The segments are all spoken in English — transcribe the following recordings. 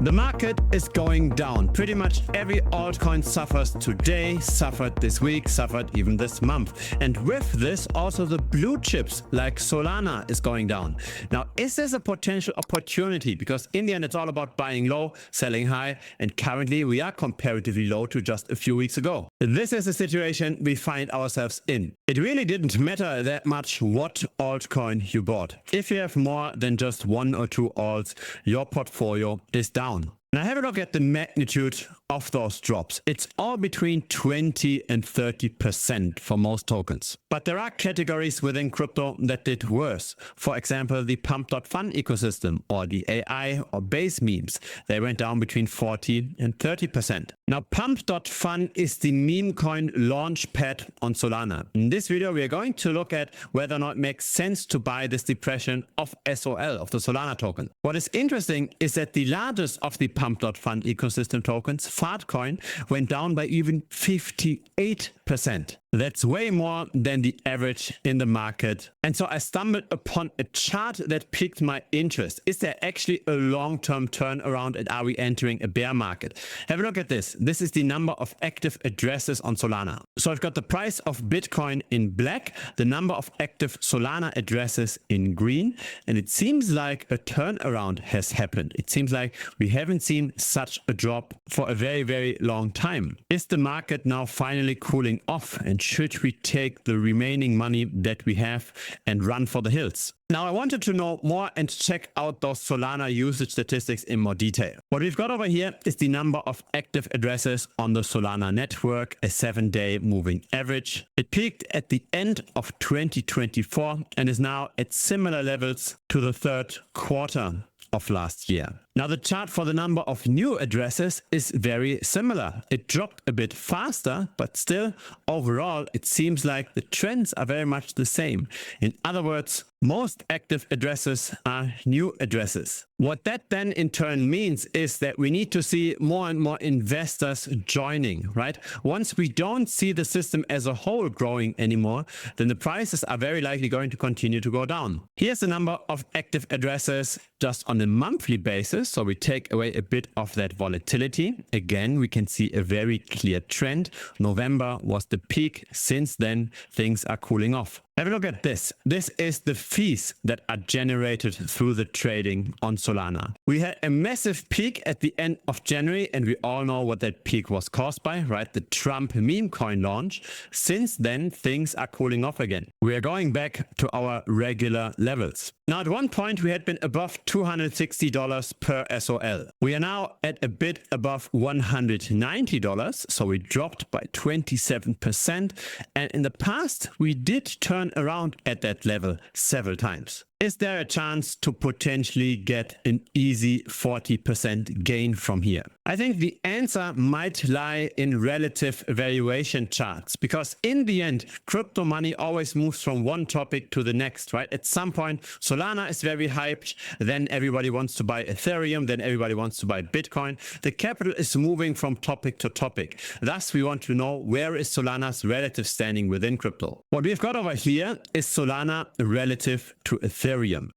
The market is going down. Pretty much every altcoin suffers today, suffered this week, suffered even this month. And with this, also the blue chips like Solana is going down. Now, is this a potential opportunity? Because in the end, it's all about buying low, selling high. And currently, we are comparatively low to just a few weeks ago. This is the situation we find ourselves in. It really didn't matter that much what altcoin you bought. If you have more than just one or two alts, your portfolio is down. Now have a look at the magnitude of those drops. It's all between 20 and 30% for most tokens. But there are categories within crypto that did worse. For example, the Pump.fun ecosystem or the AI or base memes. They went down between 40 and 30%. Now Pump.fun is the Memecoin launch pad on Solana. In this video, we are going to look at whether or not it makes sense to buy this depression of SOL, of the Solana token. What is interesting is that the largest of the Pump.fun ecosystem tokens, Coin, went down by even 58%. That's way more than the average in the market. And so I stumbled upon a chart that piqued my interest. Is there actually a long-term turnaround and are we entering a bear market? Have a look at this. This is the number of active addresses on Solana. So I've got the price of Bitcoin in black, the number of active Solana addresses in green, and it seems like a turnaround has happened. It seems like we haven't seen such a drop for a very, very long time. Is the market now finally cooling off, and should we take the remaining money that we have and run for the hills? Now, I wanted to know more and check out those Solana usage statistics in more detail. What we've got over here is the number of active addresses on the Solana network, a 7-day moving average. It peaked at the end of 2024 and is now at similar levels to the third quarter of last year. Now the chart for the number of new addresses is very similar. It dropped a bit faster, but still overall it seems like the trends are very much the same. In other words, most active addresses are new addresses. What that then in turn means is that we need to see more and more investors joining, right? Once we don't see the system as a whole growing anymore, then the prices are very likely going to continue to go down. Here's the number of active addresses just on a monthly basis. So we take away a bit of that volatility. Again, we can see a very clear trend. November was the peak. Since then, things are cooling off. Have a look at this. This is the fees that are generated through the trading on Solana. We had a massive peak at the end of January, and we all know what that peak was caused by, right? The Trump Memecoin launch. Since then, things are cooling off again. We are going back to our regular levels. Now, at one point, we had been above $260 per SOL. We are now at a bit above $190, so we dropped by 27%. And in the past, we did turn around at that level several times. Is there a chance to potentially get an easy 40% gain from here? I think the answer might lie in relative valuation charts, because in the end, crypto money always moves from one topic to the next, right? At some point, Solana is very hyped, then everybody wants to buy Ethereum, then everybody wants to buy Bitcoin. The capital is moving from topic to topic. Thus, we want to know, where is Solana's relative standing within crypto? What we've got over here is Solana relative to Ethereum.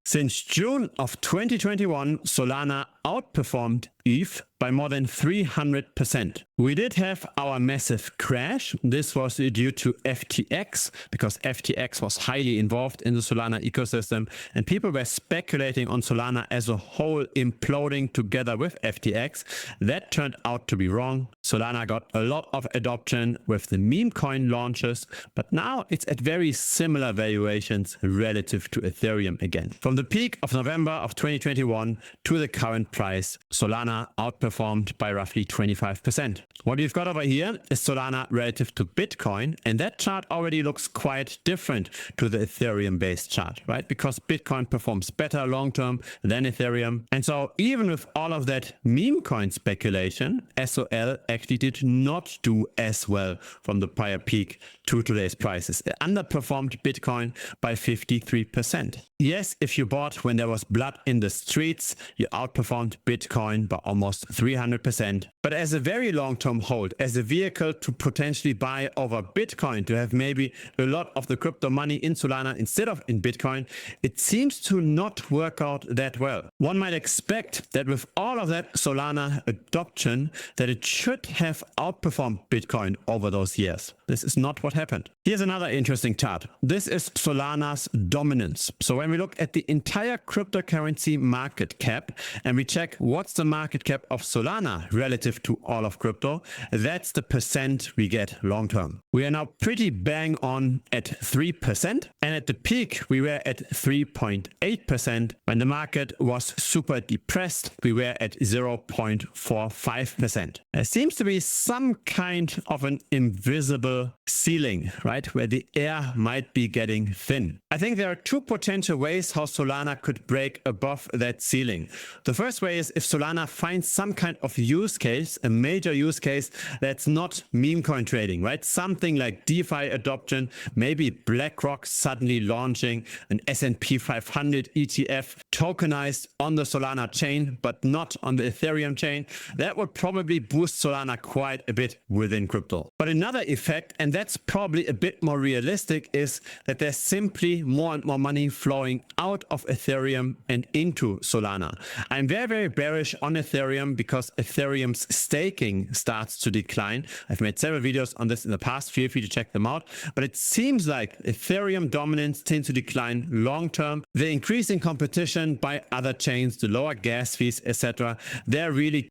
Since June of 2021, Solana outperformed ETH by more than 300%. We did have our massive crash. This was due to FTX, because FTX was highly involved in the Solana ecosystem, and people were speculating on Solana as a whole imploding together with FTX. That turned out to be wrong. Solana got a lot of adoption with the Memecoin launches, but now it's at very similar valuations relative to Ethereum again. From the peak of November of 2021 to the current price, Solana outperformed by roughly 25%. What we've got over here is Solana relative to Bitcoin, and that chart already looks quite different to the Ethereum-based chart, right? Because Bitcoin performs better long-term than Ethereum. And so even with all of that Memecoin speculation, SOL actually did not do as well from the prior peak to today's prices. It underperformed Bitcoin by 53%. Yes, if you bought when there was blood in the streets, you outperformed Bitcoin by almost 300%. But as a very long-term hold, as a vehicle to potentially buy over Bitcoin, to have maybe a lot of the crypto money in Solana instead of in Bitcoin, it seems to not work out that well. One might expect that with all of that Solana adoption, that it should have outperformed Bitcoin over those years. This is not what happened. Here's another interesting chart. This is Solana's dominance. So when we look at the entire cryptocurrency market cap and we check what's the market cap of Solana relative to all of crypto, that's the percent we get long term. We are now pretty bang on at 3%, and at the peak we were at 3.8%. When the market was super depressed, we were at 0.45%. There seems to be some kind of an invisible ceiling, right, where the air might be getting thin. I think there are two potential ways how Solana could break above that ceiling. The first way is if Solana finds some kind of use case, a major use case that's not meme coin trading, right? Something like DeFi adoption, maybe BlackRock suddenly launching an S&P 500 ETF tokenized on the Solana chain, but not on the Ethereum chain. That would probably boost Solana quite a bit within crypto. But another effect, and that's probably a bit more realistic, is that there's simply more and more money flowing out of Ethereum and into Solana. I'm very, very bearish on Ethereum because Ethereum's staking starts to decline. I've made several videos on this in the past. Feel free to check them out. But it seems like Ethereum dominance tends to decline long term. The increasing competition by other chains, the lower gas fees, etc., they're really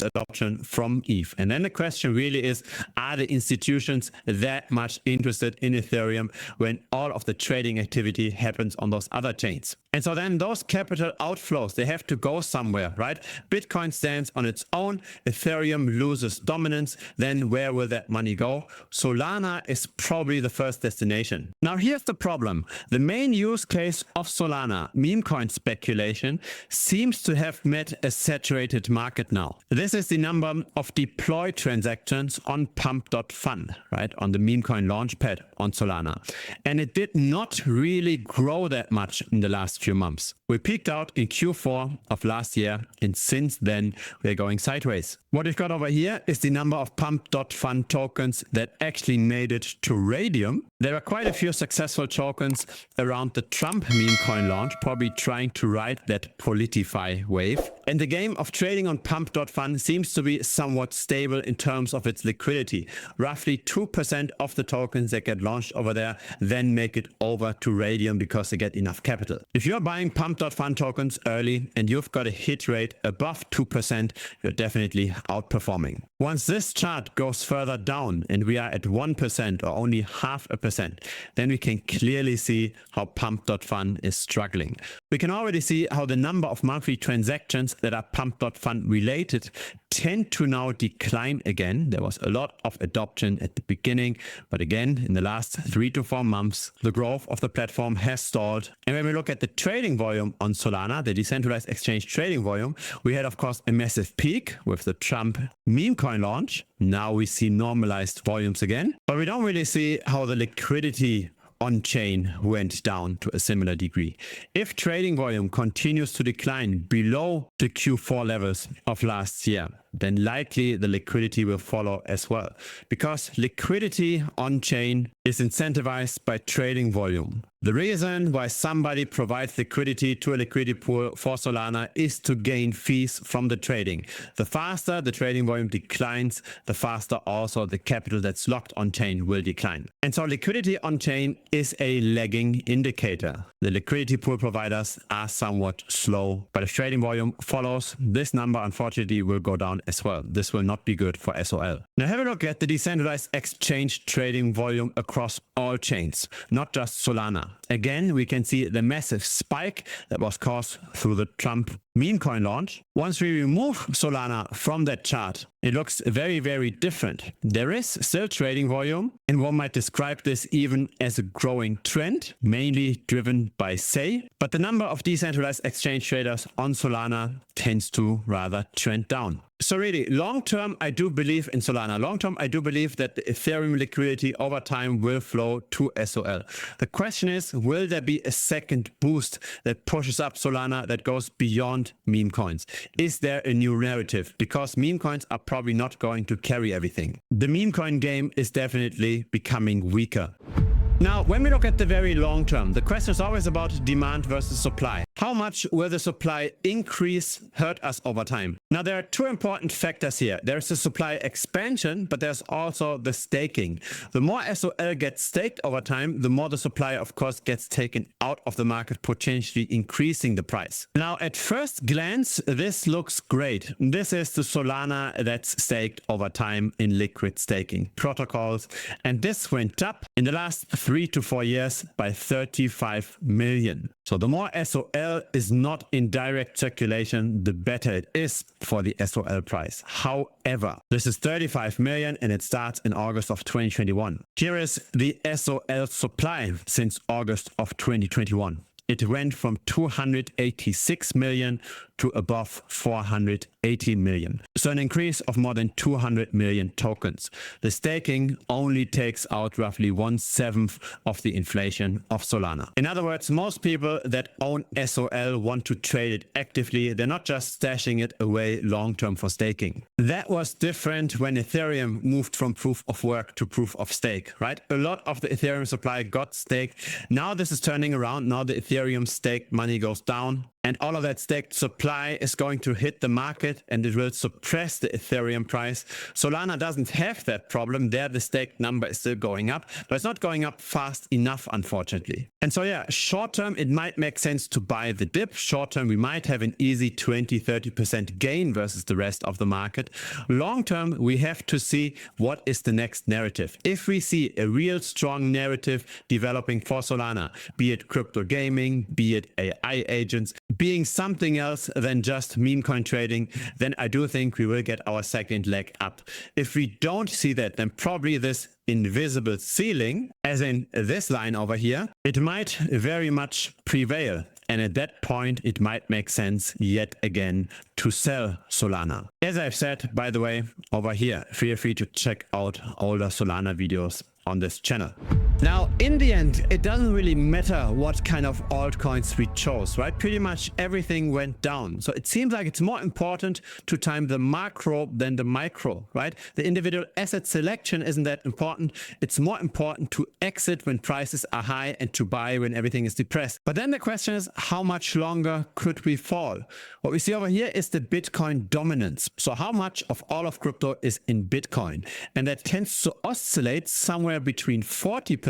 adoption from ETH. And then the question really is, are the institutions that much interested in Ethereum when all of the trading activity happens on those other chains? And so then those capital outflows, they have to go somewhere, right? Bitcoin stands on its own, Ethereum loses dominance, then where will that money go? Solana is probably the first destination. Now here's the problem. The main use case of Solana, meme coin speculation, seems to have met a saturated market now. This is the number of deployed transactions on Pump.fun, right? On the meme coin launchpad on Solana. And it did not really grow that much in the last few months. We peaked out in Q4 of last year, and since then we're going sideways. What we've got over here is the number of Pump.fun tokens that actually made it to Radium. There are quite a few successful tokens around the Trump meme coin launch, probably trying to ride that Politify wave. And the game of trading on Pump.fun seems to be somewhat stable in terms of its liquidity. Roughly 2% of the tokens that get launched over there then make it over to Radium because they get enough capital. If you're buying Pump.fun tokens early and you've got a hit rate above 2%, you're definitely outperforming. Once this chart goes further down and we are at 1% or only 0.5%, then we can clearly see how Pump.fun is struggling. We can already see how the number of monthly transactions that are Pump.fun related tend to now decline again. There was a lot of adoption at the beginning, but again, in the last 3 to 4 months, the growth of the platform has stalled. And when we look at the trading volume on Solana, the decentralized exchange trading volume, we had, of course, a massive peak with the Trump meme coin launch. Now we see normalized volumes again, but we don't really see how the liquidity on-chain went down to a similar degree. If trading volume continues to decline below the Q4 levels of last year, then likely the liquidity will follow as well. Because liquidity on-chain is incentivized by trading volume. The reason why somebody provides liquidity to a liquidity pool for Solana is to gain fees from the trading. The faster the trading volume declines, the faster also the capital that's locked on-chain will decline. And so liquidity on-chain is a lagging indicator. The liquidity pool providers are somewhat slow, but if trading volume follows, this number unfortunately will go down as well. This will not be good for SOL. Now have a look at the decentralized exchange trading volume across all chains, not just Solana. Again, we can see the massive spike that was caused through the Trump Memecoin launch. Once we remove Solana from that chart, it looks very, very different. There is still trading volume, and one might describe this even as a growing trend, mainly driven by SEI, but the number of decentralized exchange traders on Solana tends to rather trend down. So really, long term, I do believe in Solana. Long term, I do believe that the Ethereum liquidity over time will flow to SOL. The question is, will there be a second boost that pushes up Solana that goes beyond meme coins? Is there a new narrative? Because meme coins are probably not going to carry everything. The meme coin game is definitely becoming weaker. Now, when we look at the very long term, the question is always about demand versus supply. How much will the supply increase hurt us over time? Now, there are two important factors here. There's the supply expansion, but there's also the staking. The more SOL gets staked over time, the more the supply, of course, gets taken out of the market, potentially increasing the price. Now, at first glance, this looks great. This is the Solana that's staked over time in liquid staking protocols. And this went up in the last 3 to 4 years by 35 million. So the more SOL is not in direct circulation, the better it is for the SOL price. However, this is 35 million and it starts in August of 2021. Here is the SOL supply since August of 2021. It went from 286 million to above 480 million. So an increase of more than 200 million tokens. The staking only takes out roughly 1/7 of the inflation of Solana. In other words, most people that own SOL want to trade it actively. They're not just stashing it away long term for staking. That was different when Ethereum moved from proof of work to proof of stake, right? A lot of the Ethereum supply got staked. Now this is turning around. Now the Ethereum staked money goes down. And all of that staked supply is going to hit the market and it will suppress the Ethereum price. Solana doesn't have that problem. There the staked number is still going up, but it's not going up fast enough, unfortunately. And so yeah, short term, it might make sense to buy the dip. Short term, we might have an easy 20-30% gain versus the rest of the market. Long term, we have to see what is the next narrative. If we see a real strong narrative developing for Solana, be it crypto gaming, be it AI agents, being something else than just meme coin trading, then I do think we will get our second leg up. If we don't see that, then probably this invisible ceiling, as in this line over here, it might very much prevail. And at that point, it might make sense yet again to sell Solana. As I've said, by the way, over here, feel free to check out older Solana videos on this channel. Now, in the end, it doesn't really matter what kind of altcoins we chose, right? Pretty much everything went down. So it seems like it's more important to time the macro than the micro, right? The individual asset selection isn't that important. It's more important to exit when prices are high and to buy when everything is depressed. But then the question is, how much longer could we fall? What we see over here is the Bitcoin dominance. So how much of all of crypto is in Bitcoin? And that tends to oscillate somewhere between 40%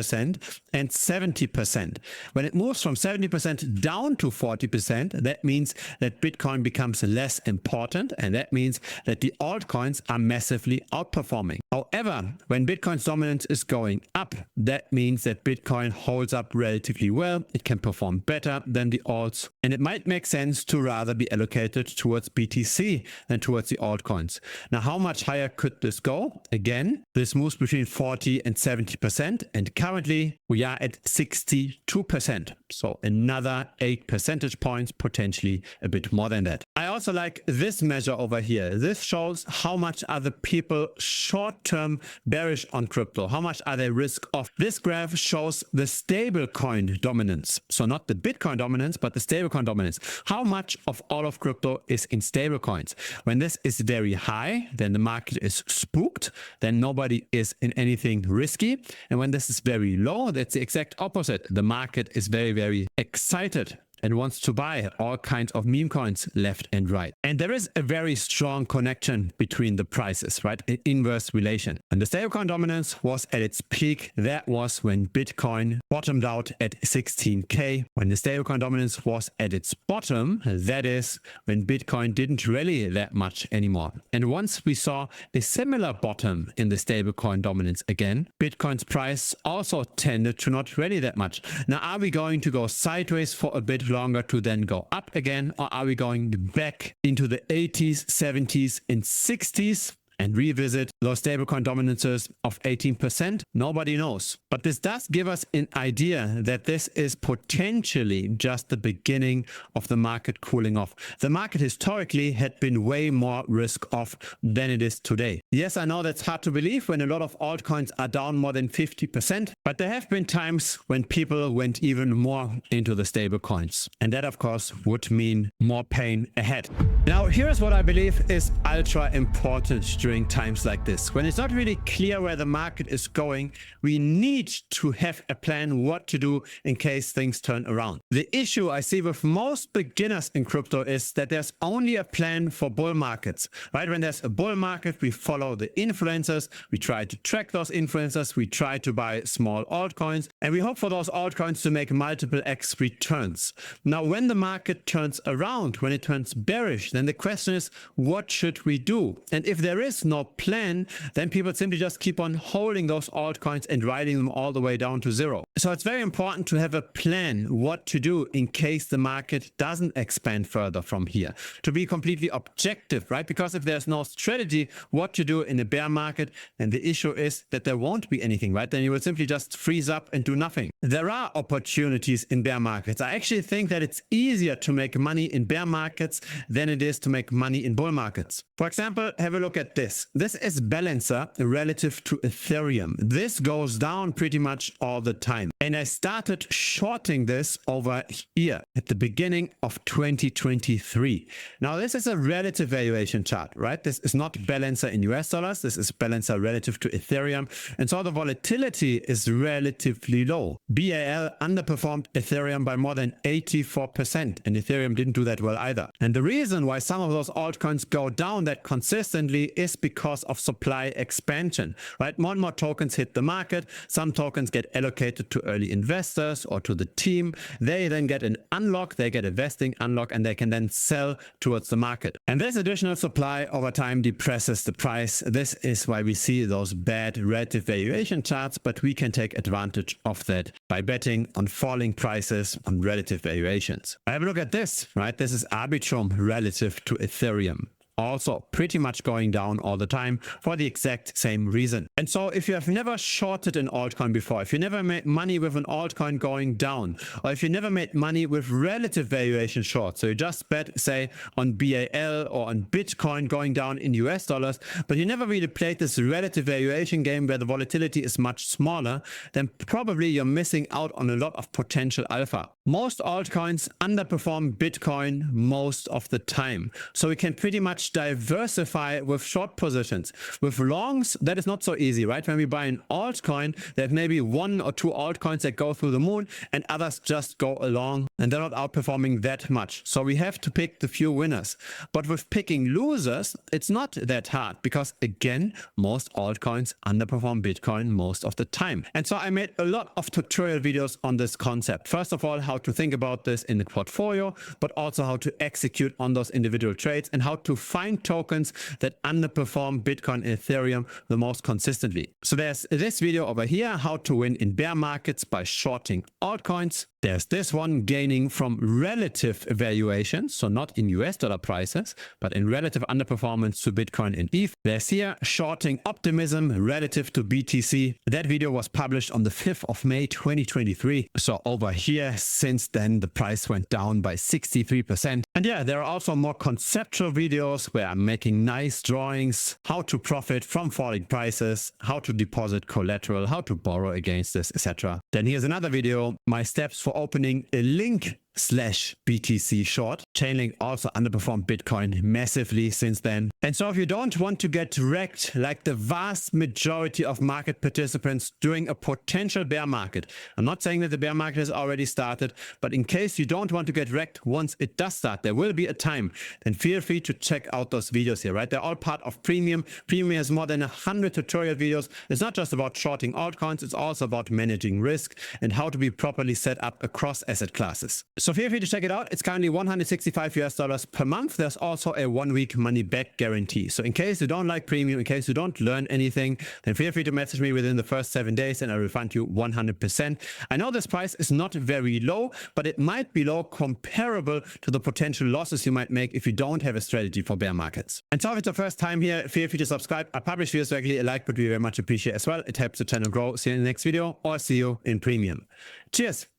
and 70%. When it moves from 70% down to 40%, that means that Bitcoin becomes less important, and that means that the altcoins are massively outperforming. However, when Bitcoin's dominance is going up, that means that Bitcoin holds up relatively well. It can perform better than the alts, and it might make sense to rather be allocated towards BTC than towards the altcoins. Now, how much higher could this go? Again, this moves between 40 and 70%, and currently we are at 62%. So another 8 percentage points, potentially a bit more than that. I also like this measure over here. This shows how much are the people short-term bearish on crypto. How much are they risk off? This graph shows the stablecoin dominance. So not the Bitcoin dominance, but the stablecoin dominance. How much of all of crypto is in stablecoins? When this is very high, then the market is spooked. Then nobody is in anything risky. And when this is very low, that's the exact opposite. The market is very, very excited and wants to buy all kinds of meme coins left and right. And there is a very strong connection between the prices, right? An inverse relation. And the stablecoin dominance was at its peak. That was when Bitcoin bottomed out at 16K. When the stablecoin dominance was at its bottom, that is when Bitcoin didn't rally that much anymore. And once we saw a similar bottom in the stablecoin dominance again, Bitcoin's price also tended to not rally that much. Now, are we going to go sideways for a bit longer to then go up again, or are we going back into the 80s, 70s, and 60s? And revisit those stablecoin dominances of 18%? Nobody knows. But this does give us an idea that this is potentially just the beginning of the market cooling off. The market historically had been way more risk off than it is today. Yes, I know that's hard to believe when a lot of altcoins are down more than 50%, but there have been times when people went even more into the stablecoins. And that, of course, would mean more pain ahead. Now, here's what I believe is ultra important during times like this. When it's not really clear where the market is going, we need to have a plan what to do in case things turn around. The issue I see with most beginners in crypto is that there's only a plan for bull markets, right? When there's a bull market, we follow the influencers, we try to track those influencers, we try to buy small altcoins, and we hope for those altcoins to make multiple X returns. Now, when the market turns around, when it turns bearish, then the question is, what should we do? And if there is no plan, then people simply just keep on holding those altcoins and riding them all the way down to zero. So it's very important to have a plan what to do in case the market doesn't expand further from here. To be completely objective, right? Because if there's no strategy what to do in a bear market, then the issue is that there won't be anything, right? Then you will simply just freeze up and do nothing. There are opportunities in bear markets. I actually think that it's easier to make money in bear markets than it is to make money in bull markets. For example, have a look at this. This is Balancer relative to Ethereum. This goes down pretty much all the time. And I started shorting this over here at the beginning of 2023. Now, this is a relative valuation chart, right? This is not Balancer in US dollars. This is Balancer relative to Ethereum. And so the volatility is relatively low. BAL underperformed Ethereum by more than 84%. And Ethereum didn't do that well either. And the reason why some of those altcoins go down that consistently is because of supply expansion, right? More and more tokens hit the market. Some tokens get allocated to early investors or to the team. They then get an unlock, they get a vesting unlock, and they can then sell towards the market. And this additional supply over time depresses the price. This is why we see those bad relative valuation charts, but we can take advantage of that by betting on falling prices on relative valuations. Have a look at this, right? This is Arbitrum relative to Ethereum. Also pretty much going down all the time for the exact same reason. And so if you have never shorted an altcoin before, if you never made money with an altcoin going down, or if you never made money with relative valuation shorts, so you just bet, say, on BAL or on Bitcoin going down in US dollars, but you never really played this relative valuation game where the volatility is much smaller, then probably you're missing out on a lot of potential alpha. Most altcoins underperform Bitcoin most of the time. So we can pretty much diversify with short positions. With longs, that is not so easy, right? When we buy an altcoin, there's maybe one or two altcoins that go through the moon and others just go along and they're not outperforming that much. So we have to pick the few winners. But with picking losers, it's not that hard because, again, most altcoins underperform Bitcoin most of the time. And so I made a lot of tutorial videos on this concept. First of all, how to think about this in the portfolio, but also how to execute on those individual trades and how to find tokens that underperform Bitcoin and Ethereum the most consistently. So there's this video over here, how to win in bear markets by shorting altcoins. There's this one, gaining from relative valuations, so not in US dollar prices, but in relative underperformance to Bitcoin and ETH. There's here, shorting optimism relative to BTC. That video was published on the 5th of May 2023. So over here, since then, the price went down by 63%. And yeah, there are also more conceptual videos where I'm making nice drawings, how to profit from falling prices, how to deposit collateral, how to borrow against this, etc. Then here's another video, my steps for opening a link/BTC short. Chainlink also underperformed Bitcoin massively since then. And so if you don't want to get wrecked like the vast majority of market participants during a potential bear market, I'm not saying that the bear market has already started, but in case you don't want to get wrecked once it does start, there will be a time, then feel free to check out those videos here, right? They're all part of Premium. Premium has more than 100 tutorial videos. It's not just about shorting altcoins, it's also about managing risk and how to be properly set up across asset classes. So feel free to check it out. It's currently $165 per month. There's also a 1-week money back guarantee. So in case you don't like premium, in case you don't learn anything, then feel free to message me within the first 7 days and I will refund you 100%. I know this price is not very low, but it might be low comparable to the potential losses you might make if you don't have a strategy for bear markets. And so if it's your first time here, feel free to subscribe. I publish videos regularly. A like would be very much appreciated as well. It helps the channel grow. See you in the next video or see you in premium. Cheers.